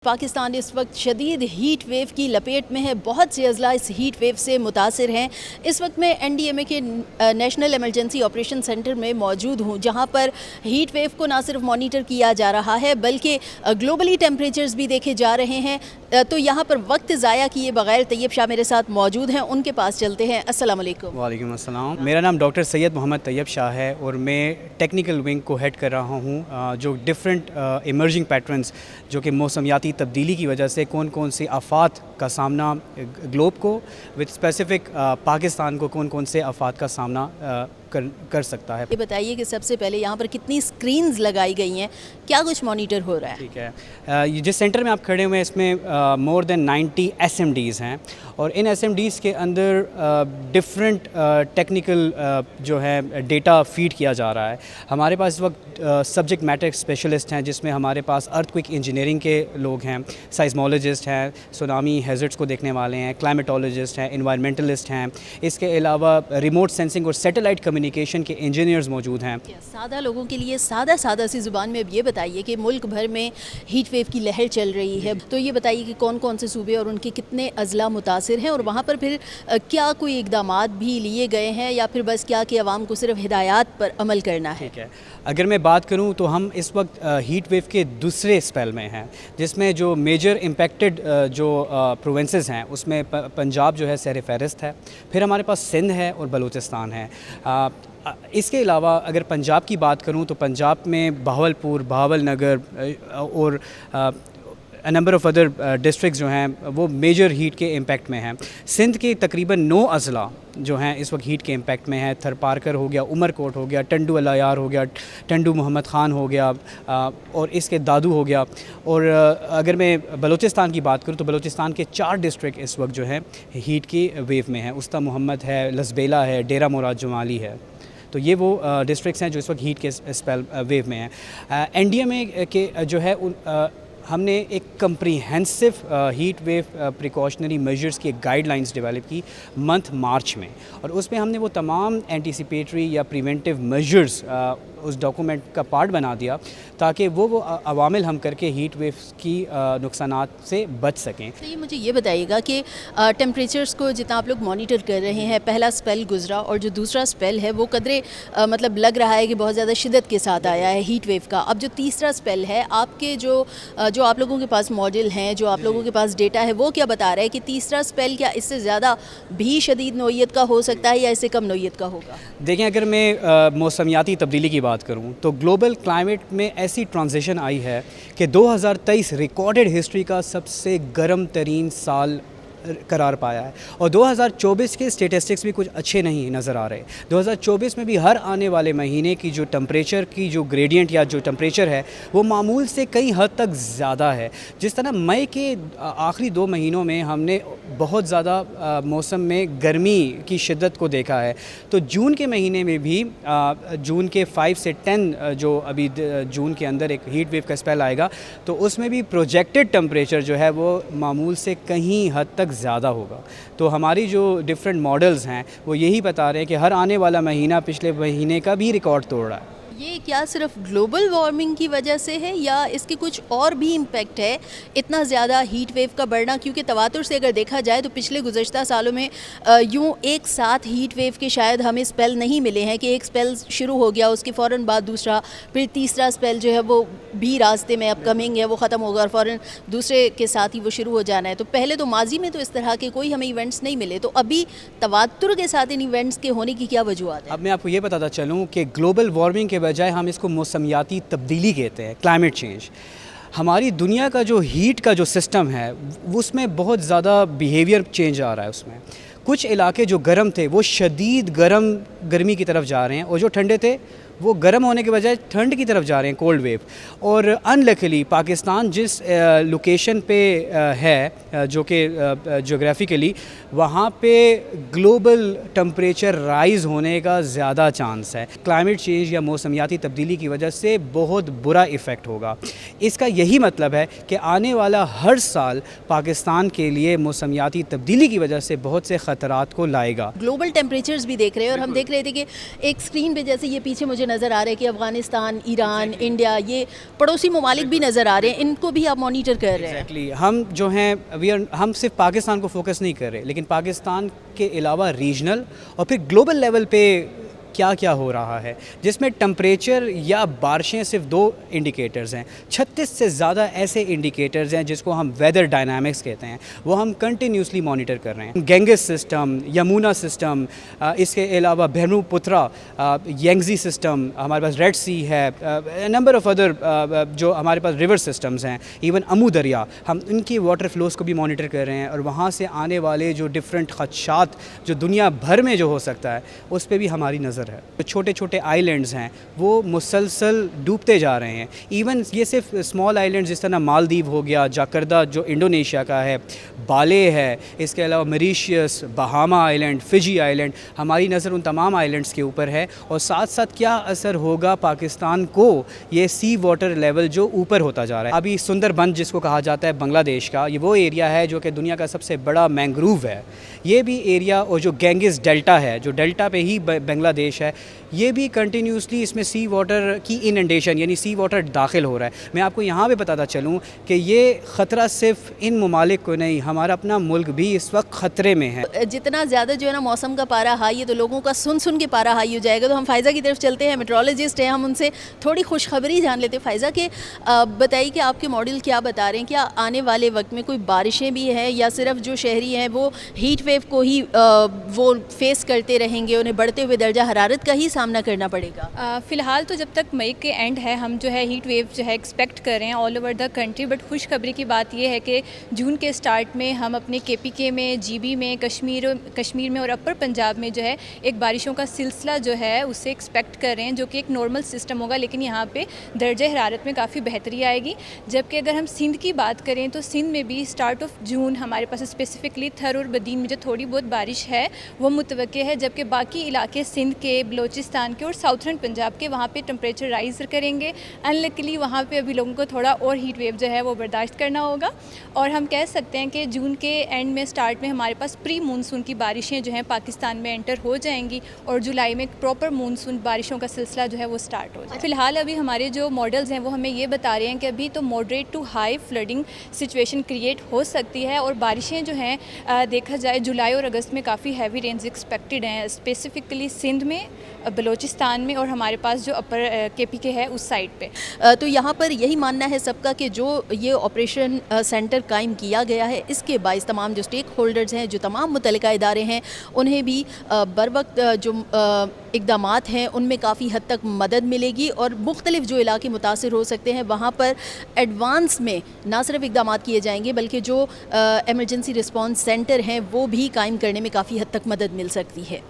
پاکستان اس وقت شدید heat wave کی لپیٹ میں ہے. بہت سے اضلاع اس ہیٹ ویو سے متاثر ہیں. اس وقت میں NDMA کے نیشنل ایمرجنسی آپریشن سینٹر میں موجود ہوں, جہاں پر ہیٹ ویو کو نہ صرف مانیٹر کیا جا رہا ہے بلکہ گلوبلی ٹیمپریچرز بھی دیکھے جا رہے ہیں. تو یہاں پر وقت ضائع کیے بغیر طیب شاہ میرے ساتھ موجود ہیں, ان کے پاس چلتے ہیں. السلام علیکم. وعلیکم السلام. میرا نام ڈاکٹر سید محمد طیب شاہ ہے اور میں ٹیکنیکل ونگ کو ہیڈ کر رہا ہوں, جو ڈفرینٹ ایمرجنگ پیٹرنز جو کہ موسمیاتی تبدیلی کی وجہ سے کون کون سے آفات کا سامنا گلوب کو وتھ اسپیسیفک پاکستان کو کون کون سے آفات کا سامنا کر سکتا ہے. یہ بتائیے کہ سب سے پہلے یہاں پر کتنی اسکرینز لگائی گئی ہیں, کیا کچھ مانیٹر ہو رہا ہے؟ ٹھیک ہے, جس سینٹر میں آپ کھڑے ہوئے ہیں اس میں مور دین 90 SMDs ہیں, اور ان SMDs کے اندر ڈفرینٹ ٹیکنیکل جو ہے ڈیٹا فیڈ کیا جا رہا ہے. ہمارے پاس اس وقت سبجیکٹ میٹر اسپیشلسٹ ہیں, جس میں ہمارے پاس ارتھ کوئک انجینئرنگ کے لوگ ہیں, سائزمولوجسٹ ہیں, سونامی ہیزرڈس کو دیکھنے والے ہیں, کلائمیٹولوجسٹ ہیں, انوائرمنٹلسٹ ہیں. اس کے علاوہ ریموٹ سینسنگ اور سیٹلائٹ کمیونیکیشن کے انجینئرز موجود ہیں. سادہ لوگوں کے لیے سادہ سی زبان میں اب یہ بتائیے کہ ملک بھر میں ہیٹ ویو کی لہر چل رہی ہے, تو یہ بتائیے کہ کون کون سے صوبے اور ان کے کتنے اضلاع متاثر ہیں, اور وہاں پر پھر کیا کوئی اقدامات بھی لیے گئے ہیں یا پھر بس کیا کہ عوام کو صرف ہدایات پر عمل کرنا ہے؟ ٹھیک ہے, اگر میں بات کروں تو ہم اس وقت ہیٹ ویو کے دوسرے اسپیل میں ہیں, جس میں جو میجر امپیکٹڈ جو پروونسز ہیں اس میں پنجاب جو ہے سیر فہرست ہے, پھر ہمارے پاس سندھ ہے اور بلوچستان ہے. اس کے علاوہ اگر پنجاب کی بات کروں تو پنجاب میں بہاولپور, بہاول نگر اور نمبر آف ادر ڈسٹرکٹس جو ہیں وہ میجر ہیٹ کے امپیکٹ میں ہیں. سندھ کے تقریباً 9 اضلاع جو ہیں اس وقت ہیٹ کے امپیکٹ میں ہیں. تھر پارکر ہو گیا, عمر کوٹ ہو گیا, ٹنڈو الایار ہو گیا, ٹنڈو محمد خان ہو گیا, اور اس کے دادو ہو گیا. اور اگر میں بلوچستان کی بات کروں تو بلوچستان کے 4 ڈسٹرکٹ اس وقت جو ہیں ہیٹ کی ویو میں ہیں. استا محمد ہے, لسبیلا ہے, ڈیرہ مراد جمالی ہے. تو یہ وہ ڈسٹرکٹس ہیں جو اس وقت ہیٹ کے اسپیل ویو میں ہیں. NDMA کے جو ہے ہم نے ایک comprehensive heat wave precautionary measures کی ایک گائیڈ لائنز ڈیولپ کی منتھ مارچ میں, اور اس میں ہم نے وہ تمام اینٹیسپیٹری یا پریونٹیو میجرز اس ڈاکومنٹ کا پارٹ بنا دیا تاکہ وہ عوامل ہم کر کے ہیٹ ویوز کی نقصانات سے بچ سکیں. تو یہ مجھے یہ بتائیے گا کہ ٹیمپریچرز کو جتنا آپ لوگ مانیٹر کر رہے ہیں, پہلا سپیل گزرا اور جو دوسرا سپیل ہے وہ قدرے مطلب لگ رہا ہے کہ بہت زیادہ شدت کے ساتھ آیا ہے ہیٹ ویو کا. اب جو تیسرا سپیل ہے, آپ کے جو آپ لوگوں کے پاس ماڈل ہیں, جو آپ لوگوں کے پاس ڈیٹا ہے, وہ کیا بتا رہا ہے کہ تیسرا سپیل کیا اس سے زیادہ بھی شدید نوعیت کا ہو سکتا ہے یا اس سے کم نوعیت کا ہوگا؟ دیکھیں, اگر میں موسمیاتی تبدیلی کی بات کروں تو گلوبل کلائمیٹ میں ایسی ٹرانزیشن آئی ہے کہ 2023 ریکارڈڈ ہسٹری کا سب سے گرم ترین سال قرار پایا ہے, اور 2024 کے اسٹیٹسٹکس بھی کچھ اچھے نہیں نظر آ رہے. 2024 میں بھی ہر آنے والے مہینے کی جو ٹمپریچر کی جو گریڈینٹ یا جو ٹمپریچر ہے وہ معمول سے کئی حد تک زیادہ ہے. جس طرح مئی کے آخری 2 مہینوں میں ہم نے بہت زیادہ موسم میں گرمی کی شدت کو دیکھا ہے, تو جون کے مہینے میں بھی جون کے 5 سے 10 جو ابھی جون کے اندر ایک ہیٹ ویو کا اسپیل آئے گا, تو اس میں بھی پروجیکٹڈ ٹمپریچر جو ہے وہ معمول سے کہیں حد تک زیادہ ہوگا. تو ہماری جو ڈفرینٹ ماڈلز ہیں وہ یہی بتا رہے ہیں کہ ہر آنے والا مہینہ پچھلے مہینے کا بھی ریکارڈ توڑ رہا ہے. یہ کیا صرف گلوبل وارمنگ کی وجہ سے ہے یا اس کے کچھ اور بھی امپیکٹ ہے اتنا زیادہ ہیٹ ویو کا بڑھنا؟ کیونکہ تواتر سے اگر دیکھا جائے تو پچھلے گزشتہ سالوں میں یوں ایک ساتھ ہیٹ ویو کے شاید ہمیں سپیل نہیں ملے ہیں کہ ایک سپیل شروع ہو گیا, اس کے فوراً بعد دوسرا, پھر تیسرا سپیل جو ہے وہ بھی راستے میں اپ کمنگ ہے, وہ ختم ہوگا اور فوراً دوسرے کے ساتھ ہی وہ شروع ہو جانا ہے. تو پہلے تو ماضی میں تو اس طرح کے کوئی ہمیں ایونٹس نہیں ملے, تو ابھی تواتر کے ساتھ ان ایونٹس کے ہونے کی کیا وجوہات ہیں؟ اب میں آپ کو یہ بتاتا چلوں کہ گلوبل وارمنگ کے بجائے ہم اس کو موسمیاتی تبدیلی کہتے ہیں, کلائمیٹ چینج. ہماری دنیا کا جو ہیٹ کا جو سسٹم ہے اس میں بہت زیادہ بیہیویئر چینج آ رہا ہے. اس میں کچھ علاقے جو گرم تھے وہ شدید گرمی کی طرف جا رہے ہیں, اور جو ٹھنڈے تھے وہ گرم ہونے کے بجائے ٹھنڈ کی طرف جا رہے ہیں, کولڈ ویو. اور انلکلی پاکستان جس لوکیشن پہ ہے جو کہ جغرافیکلی, وہاں پہ گلوبل ٹمپریچر رائز ہونے کا زیادہ چانس ہے. کلائمیٹ چینج یا موسمیاتی تبدیلی کی وجہ سے بہت برا ایفیکٹ ہوگا. اس کا یہی مطلب ہے کہ آنے والا ہر سال پاکستان کے لیے موسمیاتی تبدیلی کی وجہ سے بہت سے خطرات کو لائے گا. گلوبل ٹیمپریچرز بھی دیکھ رہے ہیں, اور ہم دیکھ رہے تھے کہ ایک اسکرین پہ جیسے یہ پیچھے مجھے نظر آ رہا ہے کہ افغانستان، ایران، انڈیا، یہ پڑوسی ممالک بھی نظر آ رہے ہیں، ان کو بھی آپ مانیٹر کر رہے ہیں؟ ایگزیکٹلی ہم جو ہیں ہم صرف پاکستان کو فوکس نہیں کر رہے، لیکن پاکستان کے علاوہ ریجنل اور پھر گلوبل لیول پہ کیا کیا ہو رہا ہے، جس میں ٹمپریچر یا بارشیں صرف 2 انڈیکیٹرز ہیں، 36 سے زیادہ ایسے انڈیکیٹرز ہیں جس کو ہم ویدر ڈائنامکس کہتے ہیں، وہ ہم کنٹینیوسلی مانیٹر کر رہے ہیں۔ گینگس سسٹم، یمونا سسٹم، اس کے علاوہ بھرمو پترا، ینگزی سسٹم، ہمارے پاس ریڈ سی ہے، نمبر آف ادر جو ہمارے پاس ریور سسٹمز ہیں، ایون امو دریا، ہم ان کی واٹر فلوز کو بھی مانیٹر کر رہے ہیں، اور وہاں سے آنے والے جو ڈفرینٹ خدشات جو دنیا بھر میں جو ہو سکتا ہے اس پہ بھی ہماری نظر ہے۔ جو چھوٹے چھوٹے آئی لینڈز ہیں وہ مسلسل ڈوبتے جا رہے ہیں، ایون یہ صرف اسمال آئی لینڈز جس طرح مالدیو ہو گیا، جاکردہ جو انڈونیشیا کا ہے، بالے ہے، اس کے علاوہ میریشیس، بہاما آئی لینڈ، فجی آئی لینڈ، ہماری نظر ان تمام آئی لینڈز کے اوپر ہے، اور ساتھ ساتھ کیا اثر ہوگا پاکستان کو یہ سی واٹر لیول جو اوپر ہوتا جا رہا ہے۔ ابھی سندر بن جس کو کہا جاتا ہے بنگلہ دیش کا، یہ وہ ایریا ہے جو کہ دنیا کا سب سے بڑا مینگروو ہے، یہ بھی ایریا، اور جو گینگس ڈیلٹا ہے، جو ڈیلٹا پہ ہی بنگلہ دیش ہے، یہ بھی کنٹینیوسلی اس میں سی واٹر کی اننڈیشن یعنی سی واٹر داخل ہو رہا ہے۔ میں آپ کو یہاں پہ بتاتا چلوں کہ یہ خطرہ صرف ان ممالک کو نہیں، ہمارا اپنا ملک بھی اس وقت خطرے میں ہے۔ جتنا زیادہ جو ہے نا موسم کا پارا ہائی ہے تو لوگوں کا سن کے پارا ہائی ہو جائے گا، تو ہم فائزہ کی طرف چلتے ہیں، میٹرولوجسٹ ہیں، ہم ان سے تھوڑی خوشخبری جان لیتے ہیں۔ فائزہ کہ بتائیے کہ آپ کے ماڈل کیا بتا رہے ہیں، کیا آنے والے وقت میں کوئی بارشیں بھی ہیں، یا صرف جو شہری ہیں وہ ہیٹ ویو کو ہی وہ فیس کرتے رہیں گے، انہیں بڑھتے ہوئے درجہ حرارت کا ہی سامنا کرنا پڑے گا؟ فی الحال تو جب تک مئی کے اینڈ ہے ہم جو ہے ہیٹ ویو جو ہے ایکسپیکٹ کر رہے ہیں all over the country, but خوشخبری کی بات یہ ہے کہ جون کے سٹارٹ میں ہم اپنے KPK میں، GB میں، کشمیر میں اور اپر پنجاب میں جو ہے ایک بارشوں کا سلسلہ جو ہے اسے ایکسپیکٹ کر رہے ہیں، جو کہ ایک نارمل سسٹم ہوگا، لیکن یہاں پہ درجہ حرارت میں کافی بہتری آئے گی۔ جبکہ اگر ہم سندھ کی بات کریں تو سندھ میں بھی سٹارٹ آف جون ہمارے پاس اسپیسیفکلی تھر اور بدین میں جو تھوڑی بہت بارش ہے وہ متوقع ہے، جبکہ باقی علاقے سندھ کے، بلوچستان کے اور ساؤتھرن پنجاب کے وہاں پہ ٹمپریچر رائز کریں گے۔ انلکلی وہاں پہ ابھی لوگوں کو تھوڑا اور ہیٹ ویو جو ہے وہ برداشت کرنا ہوگا، اور ہم کہہ سکتے ہیں کہ جون کے اینڈ میں سٹارٹ میں ہمارے پاس پری مونسون کی بارشیں جو ہیں پاکستان میں انٹر ہو جائیں گی، اور جولائی میں پراپر مونسون بارشوں کا سلسلہ جو ہے وہ سٹارٹ ہو جائے۔ فی الحال ابھی ہمارے جو ماڈلز ہیں وہ ہمیں یہ بتا رہے ہیں کہ ابھی تو moderate to high flooding situation create ہو سکتی ہے، اور بارشیں جو ہیں دیکھا جائے جولائی اور اگست میں کافی ہیوی رینز ایکسپیکٹڈ ہیں، اسپیسیفکلی سندھ میں، بلوچستان میں، اور ہمارے پاس جو اپر KPK ہے اس سائڈ پہ۔ تو یہاں پر یہی ماننا ہے سب کا کہ جو یہ آپریشن سینٹر قائم کیا گیا ہے اس کے باعث تمام جو اسٹیک ہولڈرز ہیں، جو تمام متعلقہ ادارے ہیں، انہیں بھی بر وقت جو اقدامات ہیں ان میں کافی حد تک مدد ملے گی، اور مختلف جو علاقے متاثر ہو سکتے ہیں وہاں پر ایڈوانس میں نہ صرف اقدامات کیے جائیں گے بلکہ جو ایمرجنسی رسپانس سینٹر ہیں وہ بھی قائم کرنے میں کافی حد تک مدد مل سکتی ہے۔